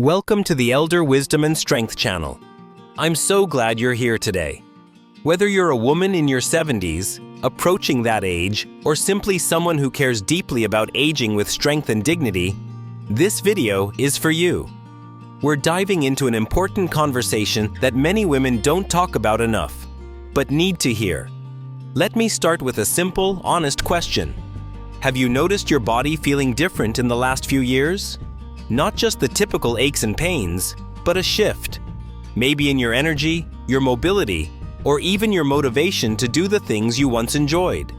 Welcome to the Elder Wisdom and Strength channel. I'm so glad you're here today. Whether you're a woman in your 70s, approaching that age, or simply someone who cares deeply about aging with strength and dignity, this video is for you. We're diving into an important conversation that many women don't talk about enough, but need to hear. Let me start with a simple, honest question. Have you noticed your body feeling different in the last few years? Not just the typical aches and pains, but a shift. Maybe in your energy, your mobility, or even your motivation to do the things you once enjoyed.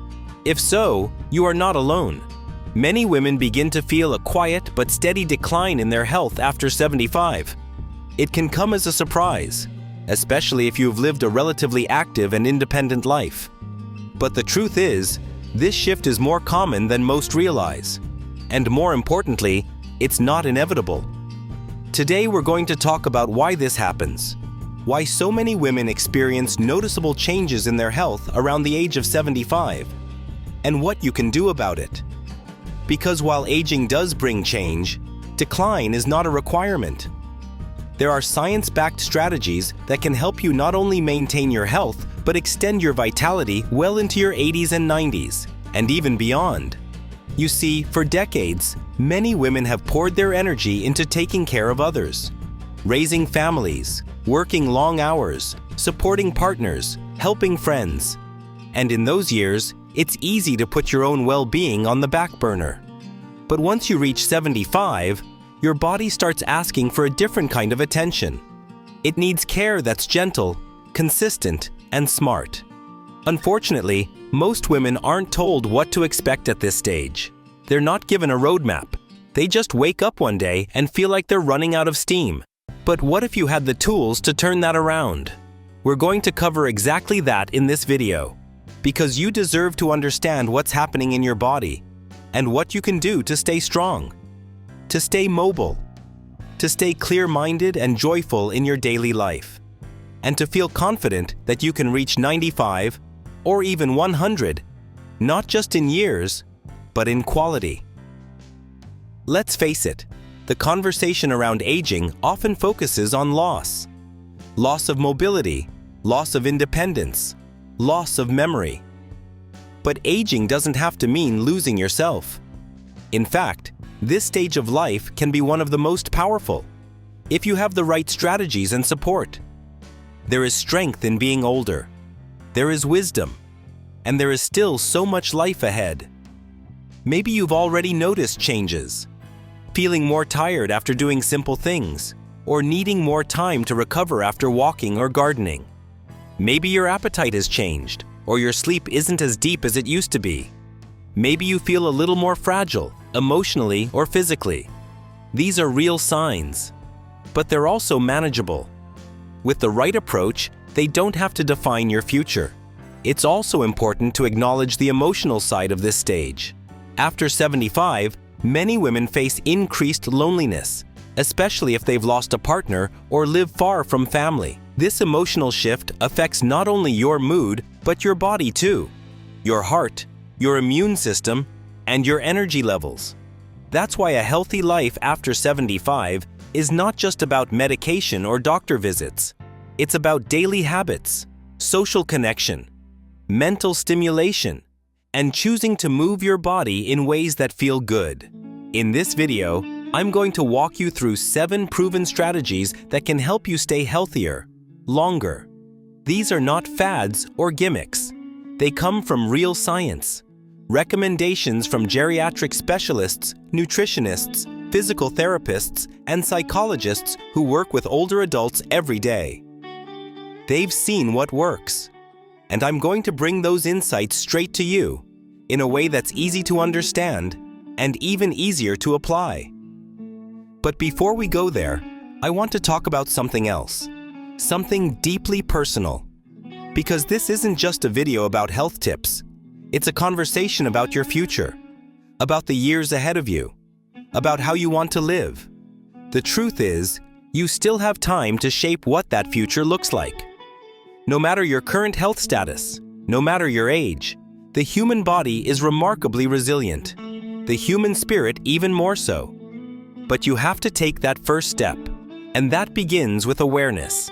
If so, you are not alone. Many women begin to feel a quiet but steady decline in their health after 75. It can come as a surprise, especially if you've lived a relatively active and independent life. But the truth is, this shift is more common than most realize. And more importantly, it's not inevitable. Today we're going to talk about why this happens, why so many women experience noticeable changes in their health around the age of 75, and what you can do about it. Because while aging does bring change, decline is not a requirement. There are science-backed strategies that can help you not only maintain your health, but extend your vitality well into your 80s and 90s, and even beyond. You see, for decades, many women have poured their energy into taking care of others, raising families, working long hours, supporting partners, helping friends. And in those years, it's easy to put your own well-being on the back burner. But once you reach 75, your body starts asking for a different kind of attention. It needs care that's gentle, consistent, and smart. Unfortunately, most women aren't told what to expect at this stage. They're not given a roadmap. They just wake up one day and feel like they're running out of steam. But what if you had the tools to turn that around? We're going to cover exactly that in this video, because you deserve to understand what's happening in your body and what you can do to stay strong, to stay mobile, to stay clear-minded and joyful in your daily life, and to feel confident that you can reach 95 or even 100, not just in years, but in quality. Let's face it, the conversation around aging often focuses on loss. Loss of mobility, loss of independence, loss of memory. But aging doesn't have to mean losing yourself. In fact, this stage of life can be one of the most powerful, if you have the right strategies and support. There is strength in being older. There is wisdom, and there is still so much life ahead. Maybe you've already noticed changes, feeling more tired after doing simple things, or needing more time to recover after walking or gardening. Maybe your appetite has changed, or your sleep isn't as deep as it used to be. Maybe you feel a little more fragile, emotionally or physically. These are real signs, but they're also manageable. With the right approach, they don't have to define your future. It's also important to acknowledge the emotional side of this stage. After 75, many women face increased loneliness, especially if they've lost a partner or live far from family. This emotional shift affects not only your mood, but your body too, your heart, your immune system, and your energy levels. That's why a healthy life after 75 is not just about medication or doctor visits. It's about daily habits, social connection, mental stimulation, and choosing to move your body in ways that feel good. In this video, I'm going to walk you through 7 proven strategies that can help you stay healthier, longer. These are not fads or gimmicks. They come from real science, recommendations from geriatric specialists, nutritionists, physical therapists, and psychologists who work with older adults every day. They've seen what works, and I'm going to bring those insights straight to you in a way that's easy to understand and even easier to apply. But before we go there, I want to talk about something else, something deeply personal. Because this isn't just a video about health tips. It's a conversation about your future, about the years ahead of you, about how you want to live. The truth is, you still have time to shape what that future looks like. No matter your current health status, no matter your age, the human body is remarkably resilient. The human spirit even more so. But you have to take that first step. And that begins with awareness.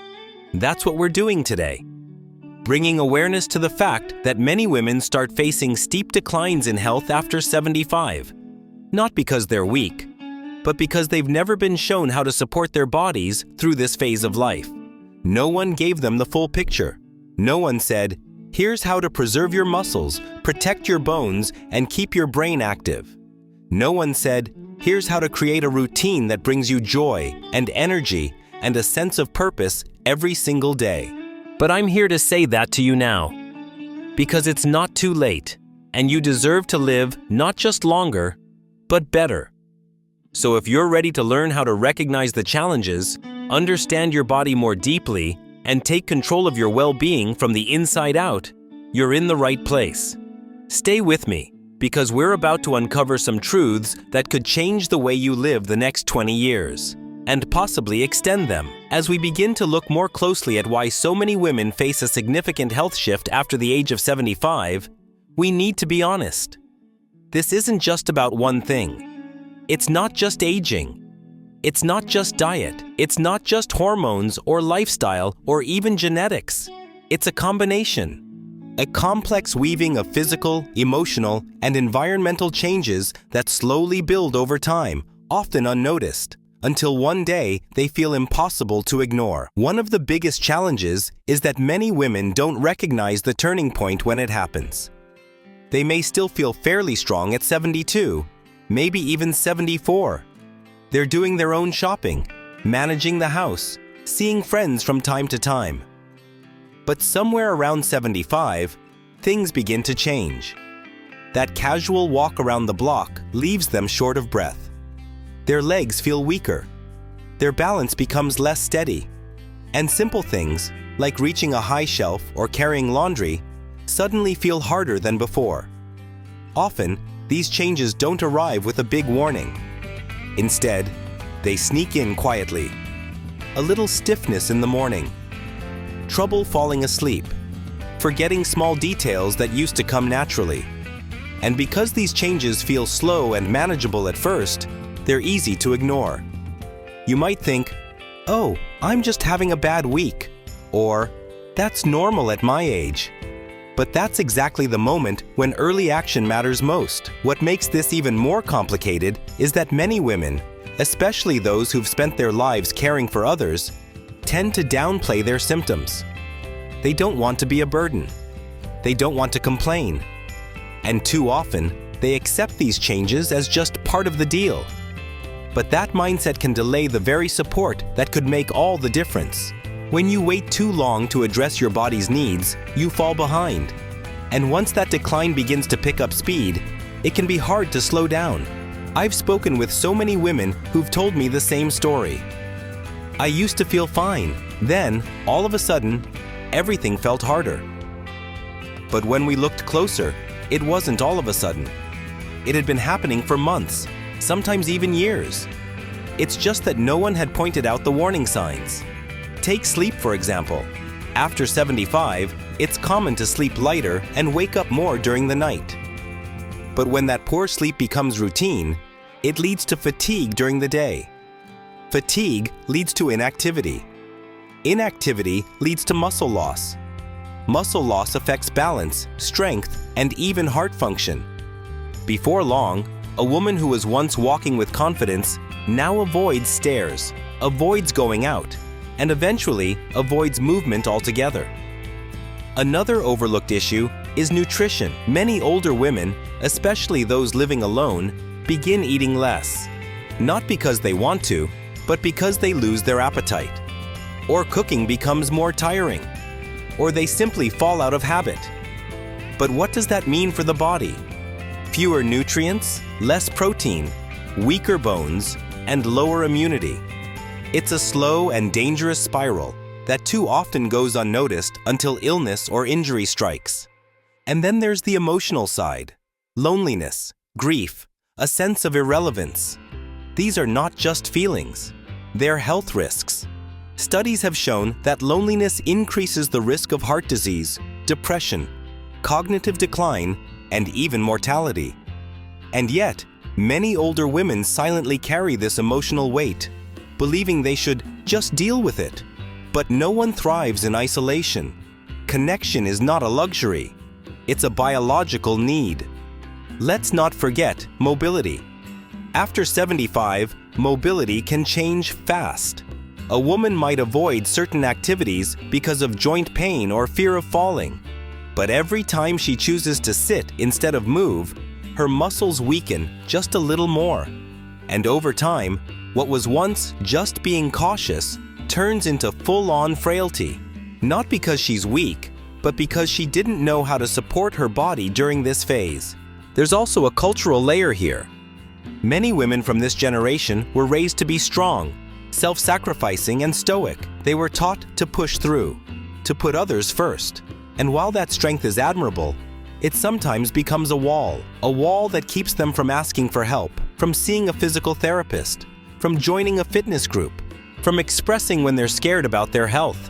That's what we're doing today. Bringing awareness to the fact that many women start facing steep declines in health after 75. Not because they're weak, but because they've never been shown how to support their bodies through this phase of life. No one gave them the full picture. No one said, "Here's how to preserve your muscles, protect your bones, and keep your brain active." No one said, "Here's how to create a routine that brings you joy and energy and a sense of purpose every single day." But I'm here to say that to you now, because it's not too late, and you deserve to live not just longer, but better. So if you're ready to learn how to recognize the challenges, understand your body more deeply, and take control of your well-being from the inside out, you're in the right place. Stay with me, because we're about to uncover some truths that could change the way you live the next 20 years. And possibly extend them. As we begin to look more closely at why so many women face a significant health shift after the age of 75, we need to be honest. This isn't just about one thing. It's not just aging. It's not just diet. It's not just hormones or lifestyle or even genetics. It's a combination. A complex weaving of physical, emotional, and environmental changes that slowly build over time, often unnoticed, until one day they feel impossible to ignore. One of the biggest challenges is that many women don't recognize the turning point when it happens. They may still feel fairly strong at 72, maybe even 74. They're doing their own shopping, managing the house, seeing friends from time to time. But somewhere around 75, things begin to change. That casual walk around the block leaves them short of breath. Their legs feel weaker. Their balance becomes less steady. And simple things, like reaching a high shelf or carrying laundry, suddenly feel harder than before. Often, these changes don't arrive with a big warning. Instead, they sneak in quietly. A little stiffness in the morning, trouble falling asleep, forgetting small details that used to come naturally. And because these changes feel slow and manageable at first, they're easy to ignore. You might think, "Oh, I'm just having a bad week," or "That's normal at my age." But that's exactly the moment when early action matters most. What makes this even more complicated is that many women, especially those who've spent their lives caring for others, tend to downplay their symptoms. They don't want to be a burden. They don't want to complain. And too often, they accept these changes as just part of the deal. But that mindset can delay the very support that could make all the difference. When you wait too long to address your body's needs, you fall behind. And once that decline begins to pick up speed, it can be hard to slow down. I've spoken with so many women who've told me the same story. "I used to feel fine. Then, all of a sudden, everything felt harder." But when we looked closer, it wasn't all of a sudden. It had been happening for months, sometimes even years. It's just that no one had pointed out the warning signs. Take sleep, for example. After 75, it's common to sleep lighter and wake up more during the night. But when that poor sleep becomes routine, it leads to fatigue during the day. Fatigue leads to inactivity. Inactivity leads to muscle loss. Muscle loss affects balance, strength, and even heart function. Before long, a woman who was once walking with confidence now avoids stairs, avoids going out, and eventually avoids movement altogether. Another overlooked issue is nutrition. Many older women, especially those living alone, begin eating less. Not because they want to, but because they lose their appetite. Or cooking becomes more tiring. Or they simply fall out of habit. But what does that mean for the body? Fewer nutrients, less protein, weaker bones, and lower immunity. It's a slow and dangerous spiral that too often goes unnoticed until illness or injury strikes. And then there's the emotional side. Loneliness, grief, a sense of irrelevance. These are not just feelings. They're health risks. Studies have shown that loneliness increases the risk of heart disease, depression, cognitive decline, and even mortality. And yet, many older women silently carry this emotional weight, believing they should Just deal with it. But no one thrives in isolation. Connection is not a luxury. It's a biological need. Let's not forget mobility. After 75, mobility can change fast. A woman might avoid certain activities because of joint pain or fear of falling. But every time she chooses to sit instead of move, her muscles weaken just a little more. And over time, what was once just being cautious turns into full-on frailty. Not because she's weak, but because she didn't know how to support her body during this phase. There's also a cultural layer here. Many women from this generation were raised to be strong, self-sacrificing, and stoic. They were taught to push through, to put others first. And while that strength is admirable, it sometimes becomes a wall that keeps them from asking for help, from seeing a physical therapist, from joining a fitness group, from expressing when they're scared about their health.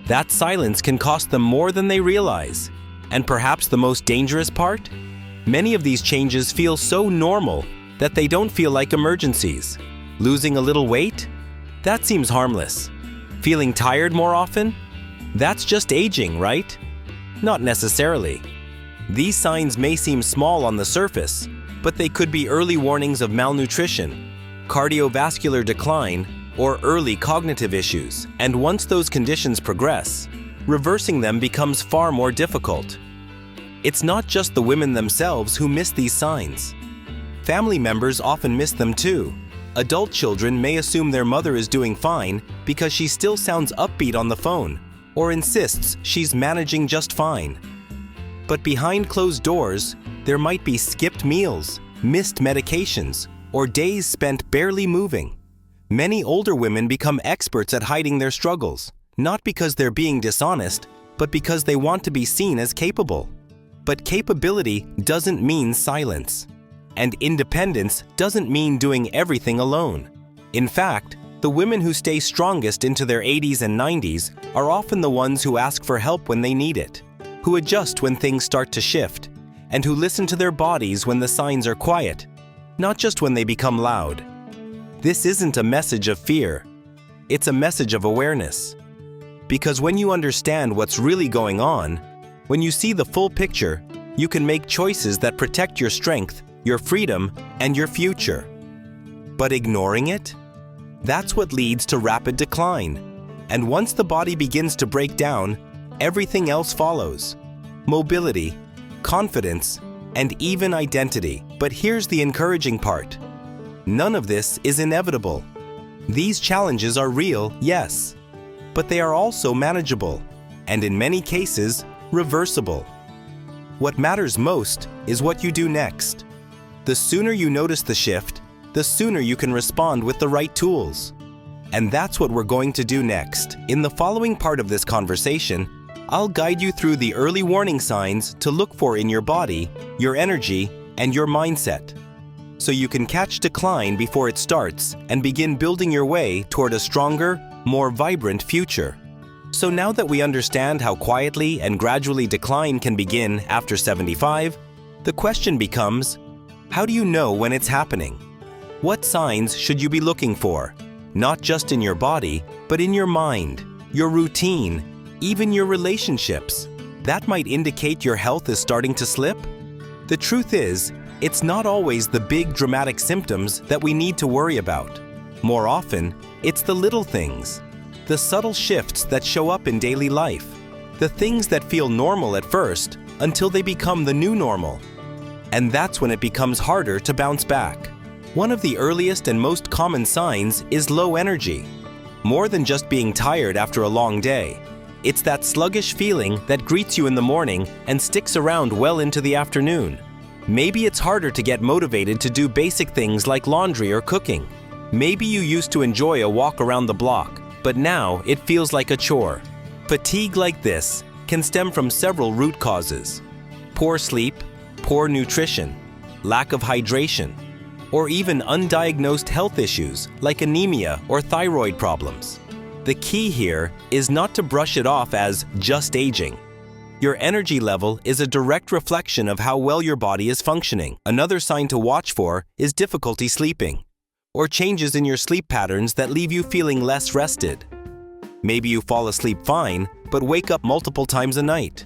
That silence can cost them more than they realize. And perhaps the most dangerous part? Many of these changes feel so normal that they don't feel like emergencies. Losing a little weight? That seems harmless. Feeling tired more often? That's just aging, right? Not necessarily. These signs may seem small on the surface, but they could be early warnings of malnutrition, cardiovascular decline, or early cognitive issues. And once those conditions progress, reversing them becomes far more difficult. It's not just the women themselves who miss these signs. Family members often miss them too. Adult children may assume their mother is doing fine because she still sounds upbeat on the phone, or insists she's managing just fine. But behind closed doors, there might be skipped meals, missed medications, or days spent barely moving. Many older women become experts at hiding their struggles, not because they're being dishonest, but because they want to be seen as capable. But capability doesn't mean silence. And independence doesn't mean doing everything alone. In fact, the women who stay strongest into their 80s and 90s are often the ones who ask for help when they need it, who adjust when things start to shift, and who listen to their bodies when the signs are quiet, not just when they become loud. This isn't a message of fear. It's a message of awareness. Because when you understand what's really going on, when you see the full picture, you can make choices that protect your strength, your freedom, and your future. But ignoring it? That's what leads to rapid decline. And once the body begins to break down, everything else follows. Mobility, confidence, and even identity. But here's the encouraging part. None of this is inevitable. These challenges are real, yes, but they are also manageable, and in many cases, reversible. What matters most is what you do next. The sooner you notice the shift, the sooner you can respond with the right tools. And that's what we're going to do next. In the following part of this conversation, I'll guide you through the early warning signs to look for in your body, your energy, and your mindset, so you can catch decline before it starts and begin building your way toward a stronger, more vibrant future. So now that we understand how quietly and gradually decline can begin after 75, the question becomes, how do you know when it's happening? What signs should you be looking for? Not just in your body, but in your mind, your routine, even your relationships. That might indicate your health is starting to slip. The truth is, it's not always the big dramatic symptoms that we need to worry about. More often, it's the little things, the subtle shifts that show up in daily life, the things that feel normal at first until they become the new normal. And that's when it becomes harder to bounce back. One of the earliest and most common signs is low energy. More than just being tired after a long day, it's that sluggish feeling that greets you in the morning and sticks around well into the afternoon. Maybe it's harder to get motivated to do basic things like laundry or cooking. Maybe you used to enjoy a walk around the block, but now it feels like a chore. Fatigue like this can stem from several root causes: poor sleep, poor nutrition, lack of hydration, or even undiagnosed health issues like anemia or thyroid problems. The key here is not to brush it off as just aging. Your energy level is a direct reflection of how well your body is functioning. Another sign to watch for is difficulty sleeping. or changes in your sleep patterns that leave you feeling less rested. Maybe you fall asleep fine, but wake up multiple times a night.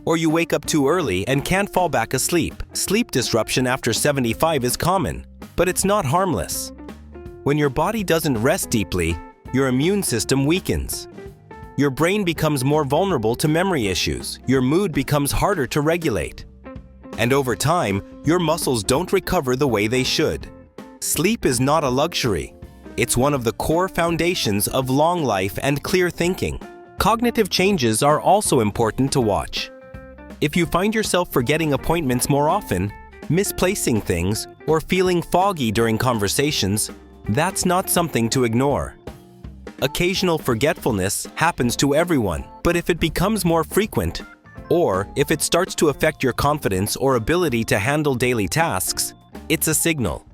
Or you wake up too early and can't fall back asleep. Sleep disruption after 75 is common, but it's not harmless. When your body doesn't rest deeply, your immune system weakens. Your brain becomes more vulnerable to memory issues. Your mood becomes harder to regulate. And over time, your muscles don't recover the way they should. Sleep is not a luxury. It's one of the core foundations of long life and clear thinking. Cognitive changes are also important to watch. If you find yourself forgetting appointments more often, misplacing things, or feeling foggy during conversations, that's not something to ignore. Occasional forgetfulness happens to everyone, but if it becomes more frequent, or if it starts to affect your confidence or ability to handle daily tasks, it's a signal.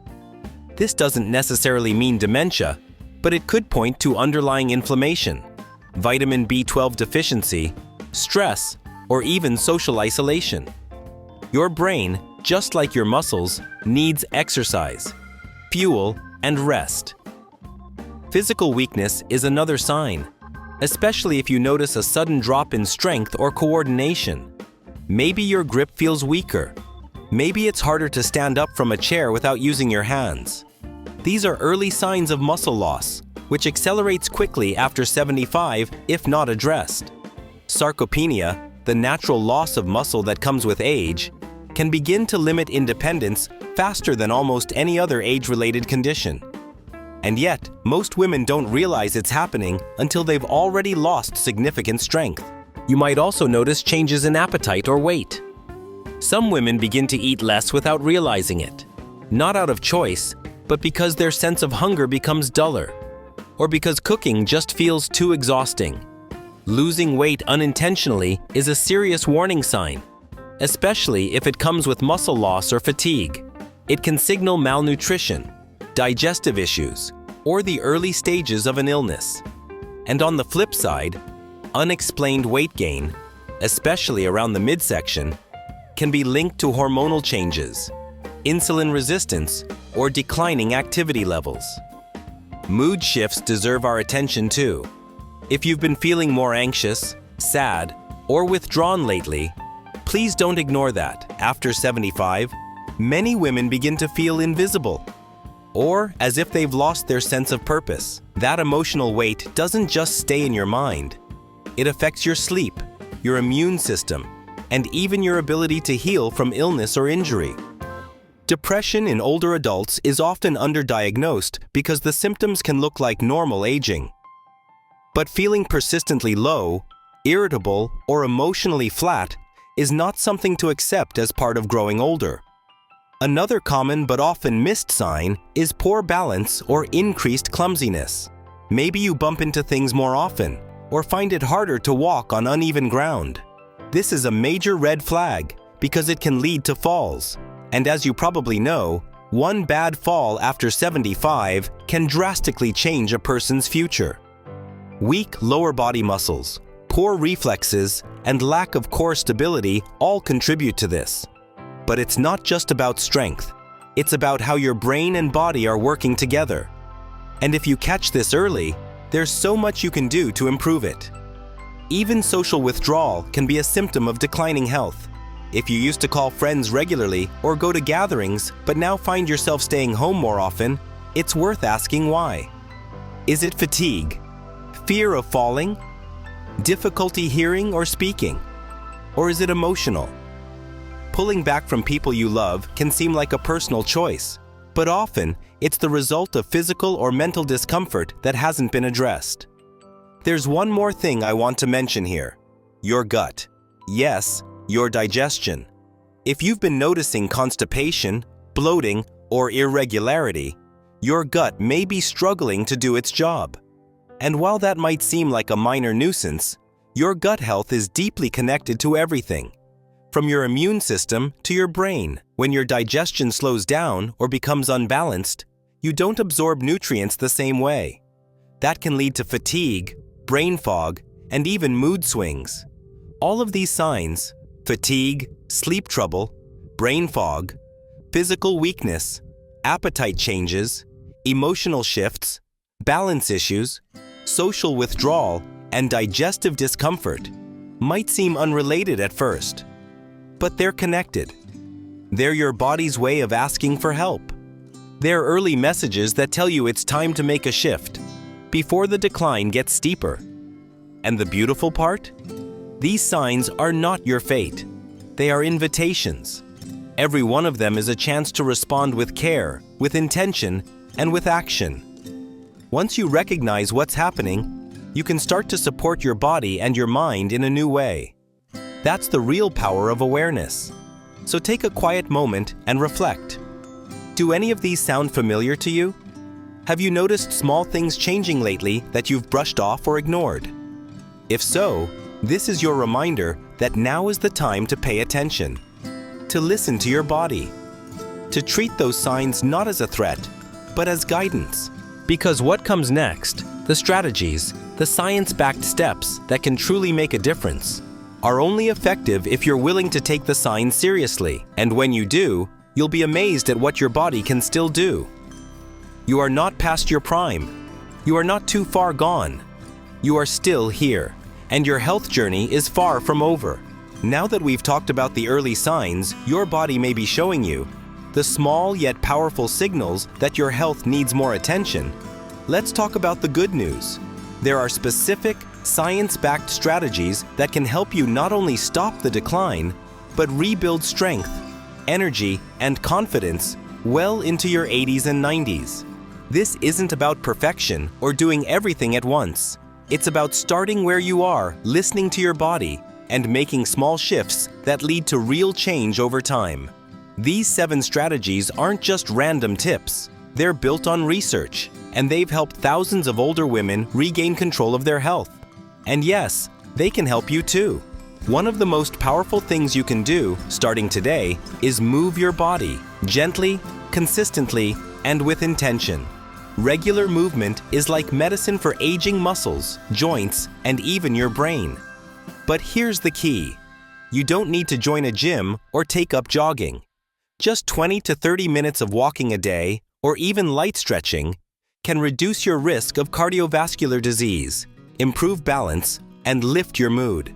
This doesn't necessarily mean dementia, but it could point to underlying inflammation, vitamin B12 deficiency, stress, or even social isolation. Your brain, just like your muscles, needs exercise, fuel, and rest. Physical weakness is another sign, especially if you notice a sudden drop in strength or coordination. Maybe your grip feels weaker. Maybe it's harder to stand up from a chair without using your hands. These are early signs of muscle loss, which accelerates quickly after 75 if not addressed. Sarcopenia, the natural loss of muscle that comes with age, can begin to limit independence faster than almost any other age-related condition. And yet, most women don't realize it's happening until they've already lost significant strength. You might also notice changes in appetite or weight. Some women begin to eat less without realizing it, not out of choice, but because their sense of hunger becomes duller, or because cooking just feels too exhausting. Losing weight unintentionally is a serious warning sign, especially if it comes with muscle loss or fatigue. It can signal malnutrition, digestive issues, or the early stages of an illness. And on the flip side, unexplained weight gain, especially around the midsection, can be linked to hormonal changes, insulin resistance, or declining activity levels. Mood shifts deserve our attention too. If you've been feeling more anxious, sad, or withdrawn lately, please don't ignore that. After 75, many women begin to feel invisible, or as if they've lost their sense of purpose. That emotional weight doesn't just stay in your mind. It affects your sleep, your immune system, and even your ability to heal from illness or injury. Depression in older adults is often underdiagnosed because the symptoms can look like normal aging. But feeling persistently low, irritable, or emotionally flat is not something to accept as part of growing older. Another common but often missed sign is poor balance or increased clumsiness. Maybe you bump into things more often or find it harder to walk on uneven ground. This is a major red flag because it can lead to falls. And as you probably know, one bad fall after 75 can drastically change a person's future. Weak lower body muscles, poor reflexes, and lack of core stability all contribute to this. But it's not just about strength. It's about how your brain and body are working together. And if you catch this early, there's so much you can do to improve it. Even social withdrawal can be a symptom of declining health. If you used to call friends regularly or go to gatherings but now find yourself staying home more often, it's worth asking why. Is it fatigue? Fear of falling? Difficulty hearing or speaking? Or is it emotional? Pulling back from people you love can seem like a personal choice, but often it's the result of physical or mental discomfort that hasn't been addressed. There's one more thing I want to mention here: your gut. Yes, your digestion. If you've been noticing constipation, bloating, or irregularity, your gut may be struggling to do its job. And while that might seem like a minor nuisance, your gut health is deeply connected to everything, from your immune system to your brain. When your digestion slows down or becomes unbalanced, you don't absorb nutrients the same way. That can lead to fatigue, brain fog, and even mood swings. All of these signs, fatigue, sleep trouble, brain fog, physical weakness, appetite changes, Emotional shifts, balance issues, social withdrawal, and digestive discomfort might seem unrelated at first, but they're connected. They're your body's way of asking for help. They're early messages that tell you it's time to make a shift before the decline gets steeper. And the beautiful part? These signs are not your fate. They are invitations. Every one of them is a chance to respond with care, with intention, and with action. Once you recognize what's happening, you can start to support your body and your mind in a new way. That's the real power of awareness. So take a quiet moment and reflect. Do any of these sound familiar to you? Have you noticed small things changing lately that you've brushed off or ignored? If so, this is your reminder that now is the time to pay attention, to listen to your body, to treat those signs not as a threat, but as guidance. Because what comes next, the strategies, the science-backed steps that can truly make a difference, are only effective if you're willing to take the signs seriously. And when you do, you'll be amazed at what your body can still do. You are not past your prime. You are not too far gone. You are still here, and your health journey is far from over. Now that we've talked about the early signs your body may be showing you, the small yet powerful signals that your health needs more attention, let's talk about the good news. There are specific, science-backed strategies that can help you not only stop the decline, but rebuild strength, energy, and confidence well into your 80s and 90s. This isn't about perfection or doing everything at once. It's about starting where you are, listening to your body, and making small shifts that lead to real change over time. These 7 strategies aren't just random tips. They're built on research, and they've helped thousands of older women regain control of their health. And yes, they can help you too. One of the most powerful things you can do, starting today, is move your body gently, consistently, and with intention. Regular movement is like medicine for aging muscles, joints, and even your brain. But here's the key. You don't need to join a gym or take up jogging. Just 20 to 30 minutes of walking a day, or even light stretching, can reduce your risk of cardiovascular disease, improve balance, and lift your mood.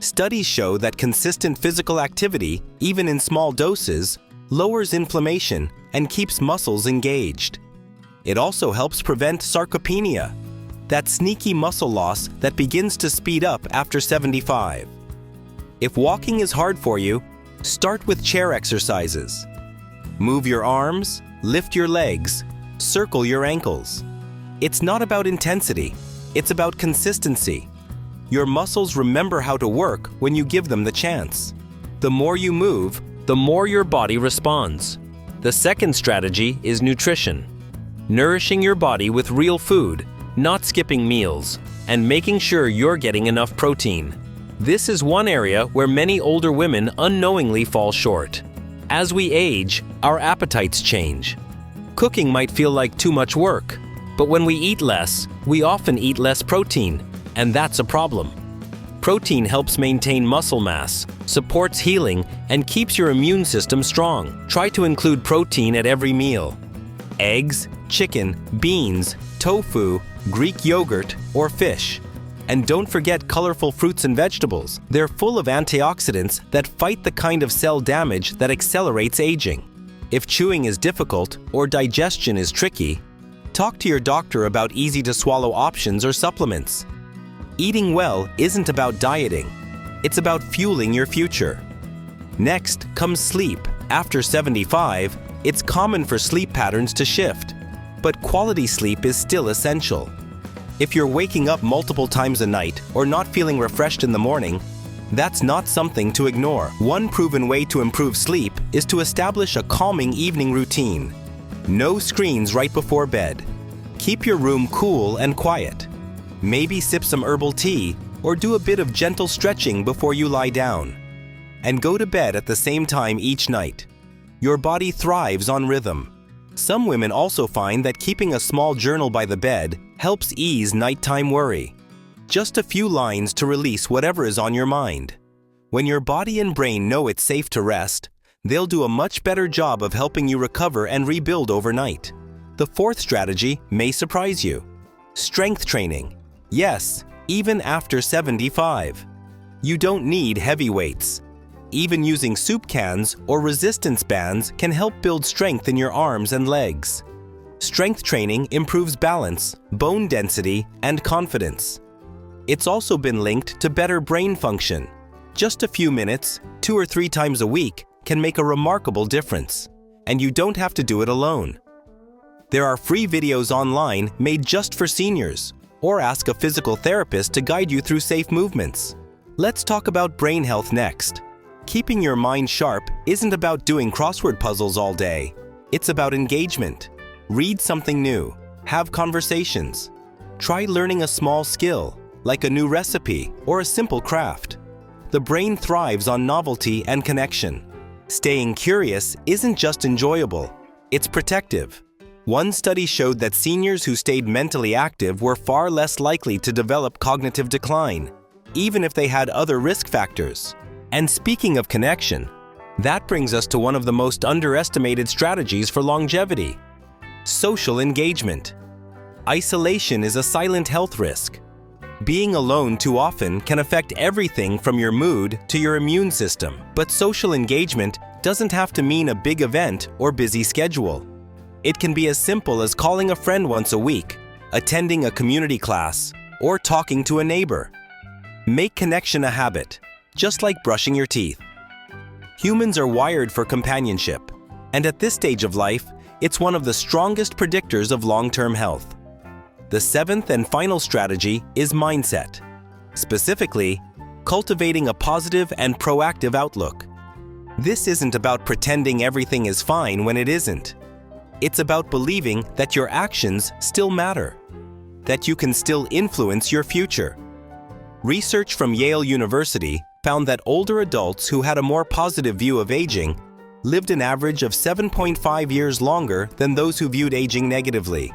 Studies show that consistent physical activity, even in small doses, lowers inflammation and keeps muscles engaged. It also helps prevent sarcopenia, that sneaky muscle loss that begins to speed up after 75. If walking is hard for you, start with chair exercises. Move your arms, lift your legs, circle your ankles. It's not about intensity, it's about consistency. Your muscles remember how to work when you give them the chance. The more you move, the more your body responds. The second strategy is nutrition. Nourishing your body with real food, not skipping meals, and making sure you're getting enough protein. This is one area where many older women unknowingly fall short. As we age, our appetites change. Cooking might feel like too much work, but when we eat less, we often eat less protein, and that's a problem. Protein helps maintain muscle mass, supports healing, and keeps your immune system strong. Try to include protein at every meal. Eggs, chicken, beans, tofu, Greek yogurt, or fish. And don't forget colorful fruits and vegetables. They're full of antioxidants that fight the kind of cell damage that accelerates aging. If chewing is difficult or digestion is tricky, talk to your doctor about easy-to-swallow options or supplements. Eating well isn't about dieting. It's about fueling your future. Next comes sleep. After 75, it's common for sleep patterns to shift, but quality sleep is still essential. If you're waking up multiple times a night or not feeling refreshed in the morning, that's not something to ignore. One proven way to improve sleep is to establish a calming evening routine. No screens right before bed. Keep your room cool and quiet. Maybe sip some herbal tea or do a bit of gentle stretching before you lie down. And go to bed at the same time each night. Your body thrives on rhythm. Some women also find that keeping a small journal by the bed helps ease nighttime worry. Just a few lines to release whatever is on your mind. When your body and brain know it's safe to rest, they'll do a much better job of helping you recover and rebuild overnight. The fourth strategy may surprise you. Strength training. Yes, even after 75. You don't need heavy weights. Even using soup cans or resistance bands can help build strength in your arms and legs. Strength training improves balance, bone density, and confidence. It's also been linked to better brain function. Just a few minutes, 2 or 3 times a week, can make a remarkable difference. And you don't have to do it alone. There are free videos online made just for seniors, or ask a physical therapist to guide you through safe movements. Let's talk about brain health next. Keeping your mind sharp isn't about doing crossword puzzles all day. It's about engagement. Read something new. Have conversations. Try learning a small skill, like a new recipe or a simple craft. The brain thrives on novelty and connection. Staying curious isn't just enjoyable, it's protective. One study showed that seniors who stayed mentally active were far less likely to develop cognitive decline, even if they had other risk factors. And speaking of connection, that brings us to one of the most underestimated strategies for longevity: social engagement. Isolation is a silent health risk. Being alone too often can affect everything from your mood to your immune system. But social engagement doesn't have to mean a big event or busy schedule. It can be as simple as calling a friend once a week, attending a community class, or talking to a neighbor. Make connection a habit, just like brushing your teeth. Humans are wired for companionship, and at this stage of life, it's one of the strongest predictors of long-term health. The seventh and final strategy is mindset. Specifically, cultivating a positive and proactive outlook. This isn't about pretending everything is fine when it isn't. It's about believing that your actions still matter, that you can still influence your future. Research from Yale University found that older adults who had a more positive view of aging lived an average of 7.5 years longer than those who viewed aging negatively.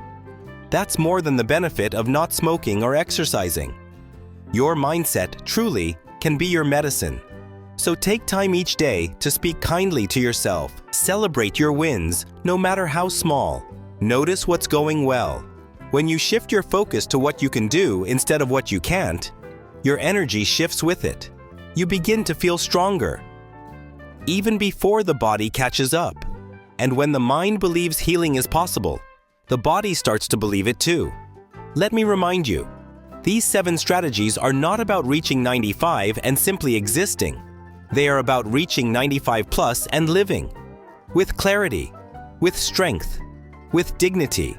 That's more than the benefit of not smoking or exercising. Your mindset truly can be your medicine. So take time each day to speak kindly to yourself. Celebrate your wins, no matter how small. Notice what's going well. When you shift your focus to what you can do instead of what you can't, your energy shifts with it. You begin to feel stronger, even before the body catches up. And when the mind believes healing is possible, the body starts to believe it too. Let me remind you, these 7 strategies are not about reaching 95 and simply existing. They are about reaching 95 plus and living. With clarity, with strength, with dignity.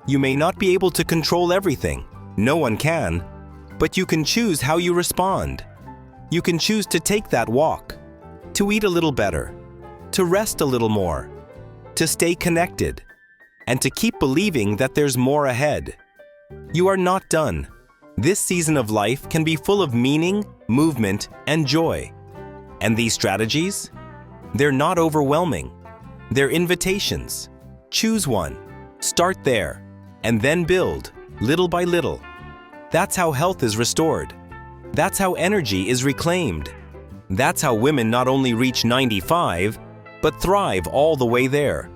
You may not be able to control everything. No one can. But you can choose how you respond. You can choose to take that walk, to eat a little better, to rest a little more, to stay connected, and to keep believing that there's more ahead. You are not done. This season of life can be full of meaning, movement, and joy. And these strategies? They're not overwhelming. They're invitations. Choose one, start there, and then build, little by little. That's how health is restored. That's how energy is reclaimed. That's how women not only reach 95, but thrive all the way there.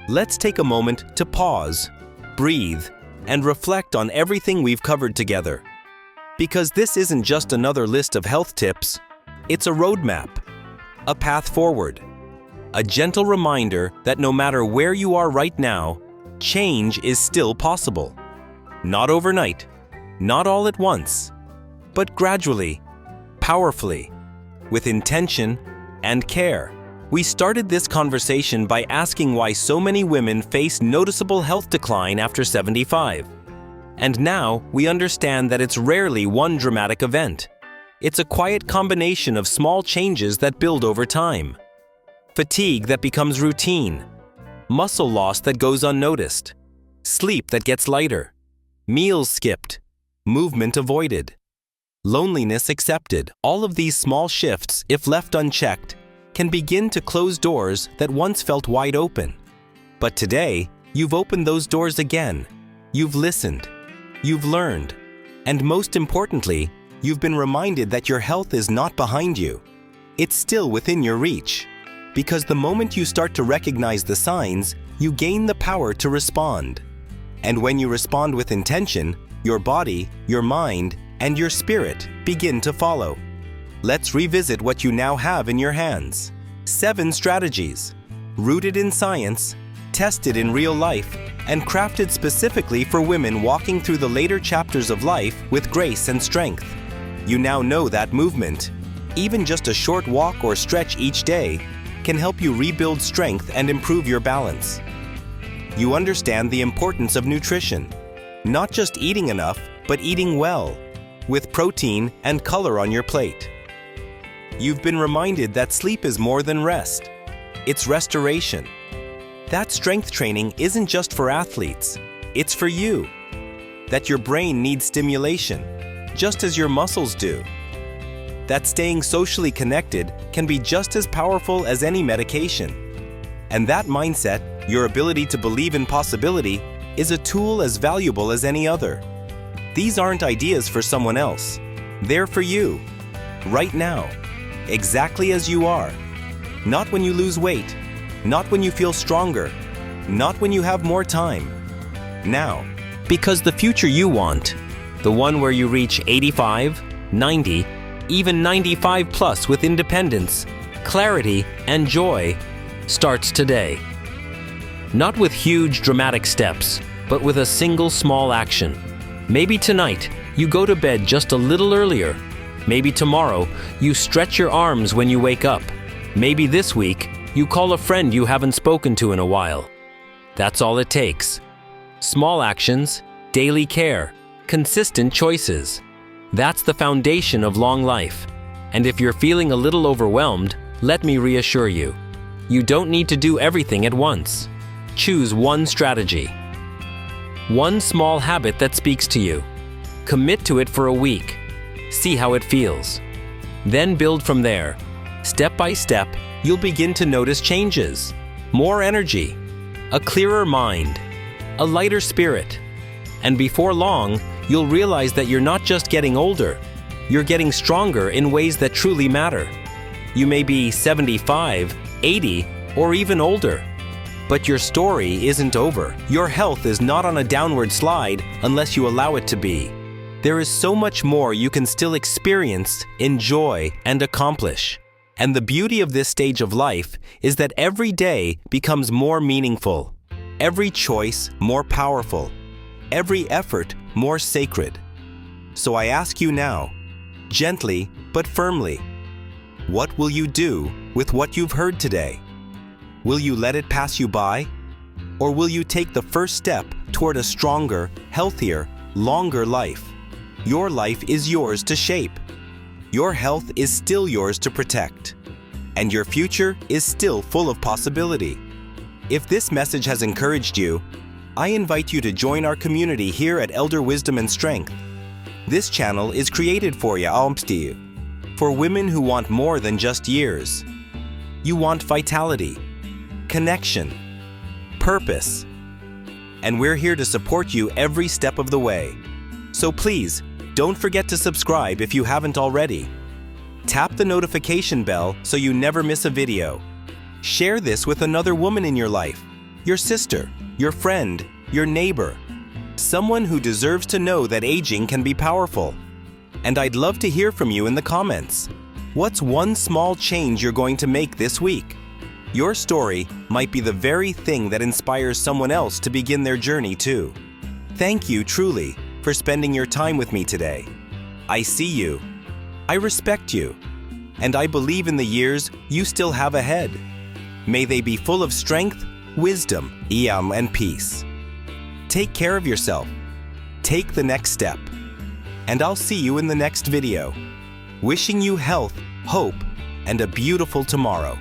Let's take a moment to pause, breathe, and reflect on everything we've covered together. Because this isn't just another list of health tips, it's a roadmap, a path forward, a gentle reminder that no matter where you are right now, change is still possible. Not overnight, not all at once, but gradually, powerfully, with intention and care. We started this conversation by asking why so many women face noticeable health decline after 75. And now we understand that it's rarely one dramatic event. It's a quiet combination of small changes that build over time. Fatigue that becomes routine, muscle loss that goes unnoticed, sleep that gets lighter, meals skipped, movement avoided, loneliness accepted. All of these small shifts, if left unchecked, can begin to close doors that once felt wide open. But today, you've opened those doors again. You've listened, you've learned, and most importantly, you've been reminded that your health is not behind you. It's still within your reach. Because the moment you start to recognize the signs, you gain the power to respond. And when you respond with intention, your body, your mind, and your spirit begin to follow. Let's revisit what you now have in your hands. 7 strategies, rooted in science, tested in real life, and crafted specifically for women walking through the later chapters of life with grace and strength. You now know that movement, even just a short walk or stretch each day, can help you rebuild strength and improve your balance. You understand the importance of nutrition, not just eating enough, but eating well, with protein and color on your plate. You've been reminded that sleep is more than rest. It's restoration. That strength training isn't just for athletes, it's for you. That your brain needs stimulation, just as your muscles do. That staying socially connected can be just as powerful as any medication. And that mindset, your ability to believe in possibility, is a tool as valuable as any other. These aren't ideas for someone else. They're for you, right now, exactly as you are. Not when you lose weight, not when you feel stronger, not when you have more time. Now, because the future you want, the one where you reach 85, 90, even 95 plus with independence, clarity, and joy, starts today. Not with huge dramatic steps, but with a single small action. Maybe tonight, you go to bed just a little earlier. Maybe tomorrow, you stretch your arms when you wake up. Maybe this week, you call a friend you haven't spoken to in a while. That's all it takes. Small actions, daily care, consistent choices. That's the foundation of long life. And if you're feeling a little overwhelmed, let me reassure you. You don't need to do everything at once. Choose one strategy. One small habit that speaks to you. Commit to it for a week. See how it feels. Then build from there. Step by step, you'll begin to notice changes. More energy, a clearer mind, a lighter spirit. And before long, you'll realize that you're not just getting older, you're getting stronger in ways that truly matter. You may be 75, 80, or even older. But your story isn't over. Your health is not on a downward slide unless you allow it to be. There is so much more you can still experience, enjoy, and accomplish. And the beauty of this stage of life is that every day becomes more meaningful, every choice more powerful, every effort more sacred. So I ask you now, gently but firmly, what will you do with what you've heard today? Will you let it pass you by? Or will you take the first step toward a stronger, healthier, longer life? Your life is yours to shape. Your health is still yours to protect. And your future is still full of possibility. If this message has encouraged you, I invite you to join our community here at Elder Wisdom and Strength. This channel is created for for women who want more than just years. You want vitality, connection, purpose. And we're here to support you every step of the way. So please, don't forget to subscribe if you haven't already. Tap the notification bell so you never miss a video. Share this with another woman in your life, your sister, your friend, your neighbor, someone who deserves to know that aging can be powerful. And I'd love to hear from you in the comments. What's one small change you're going to make this week? Your story might be the very thing that inspires someone else to begin their journey too. Thank you truly for spending your time with me today. I see you, I respect you, and I believe in the years you still have ahead. May they be full of strength, wisdom, and peace. Take care of yourself. Take the next step. And I'll see you in the next video. Wishing you health, hope, and a beautiful tomorrow.